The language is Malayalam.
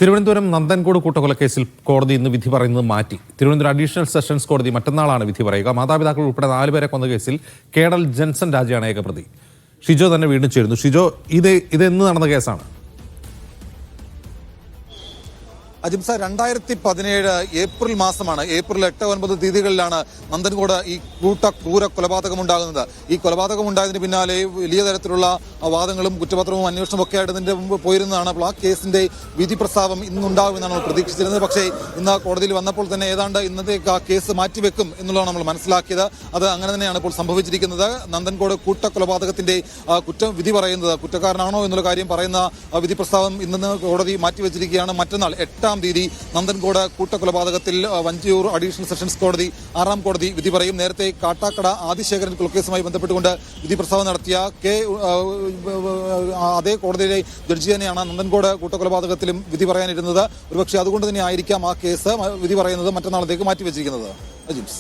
തിരുവനന്തപുരം നന്ദൻകോട് കൂട്ടക്കൊലക്കേസിൽ കോടതി ഇന്ന് വിധി പറയുന്നത് മാറ്റി. തിരുവനന്തപുരം അഡീഷണൽ സെഷൻസ് കോടതി മറ്റന്നാളാണ് വിധി പറയുക. മാതാപിതാക്കൾ ഉൾപ്പെടെ 4 പേരെ കൊന്ന കേസിൽ കേഡൽ ജെൻസൺ രാജയാണ് ഏകപ്രതി. ഷിജോ തന്നെ വീണ്ടും ചേരുന്നു. ഷിജോ, ഇതെന്ന് നടന്ന കേസാണ്? അജിംസ 2017 ഏപ്രിൽ മാസമാണ്. ഏപ്രിൽ 8, 9 തീയതികളിലാണ് നന്ദൻകോട് ഈ ക്രൂര കൊലപാതകം ഉണ്ടാകുന്നത്. ഈ കൊലപാതകം ഉണ്ടായതിന് പിന്നാലെ വലിയ തരത്തിലുള്ള വാദങ്ങളും കുറ്റപത്രവും അന്വേഷണവും ഒക്കെ ആയിട്ട് ഇതിന്റെ മുമ്പ് പോയിരുന്നതാണ്. അപ്പോൾ ആ കേസിന്റെ വിധി പ്രസ്താവം ഇന്നുണ്ടാകുമെന്നാണ് നമ്മൾ പ്രതീക്ഷിച്ചിരുന്നത്. പക്ഷേ ഇന്ന് കോടതിയിൽ വന്നപ്പോൾ തന്നെ ഏതാണ്ട് ഇന്നത്തേക്ക് ആ കേസ് മാറ്റിവെക്കും എന്നുള്ളതാണ് നമ്മൾ മനസ്സിലാക്കിയത്. അത് അങ്ങനെ തന്നെയാണ് ഇപ്പോൾ സംഭവിച്ചിരിക്കുന്നത്. നന്ദൻകോട് കൂട്ടക്കൊലപാതകത്തിന്റെ വിധി പറയുന്നത്, കുറ്റക്കാരനാണോ എന്നുള്ള കാര്യം പറയുന്ന വിധി പ്രസ്താവം ഇന്ന് കോടതി മാറ്റിവെച്ചിരിക്കുകയാണ്. മറ്റന്നാൾ 8 തീയതി നന്ദൻകോട് കൂട്ടക്കൊലപാതകത്തിൽ വഞ്ചിയൂർ അഡീഷണൽ സെഷൻസ് കോടതി 6ാം കോടതി വിധി പറയും. നേരത്തെ കാട്ടാക്കട ആദിശേഖരൻ കൊലക്കേസുമായി ബന്ധപ്പെട്ടുകൊണ്ട് വിധി പ്രസ്താവന നടത്തിയ അതേ കോടതിയിലെ ജഡ്ജി തന്നെയാണ് നന്ദൻകോട് കൂട്ടക്കൊലപാതകത്തിലും വിധി പറയാനിരുന്നത്. ഒരുപക്ഷെ അതുകൊണ്ട് തന്നെ ആയിരിക്കാം ആ കേസ് വിധി പറയുന്നത് മറ്റന്നാളത്തേക്ക് മാറ്റിവെച്ചിരിക്കുന്നത്. അജിംസ്.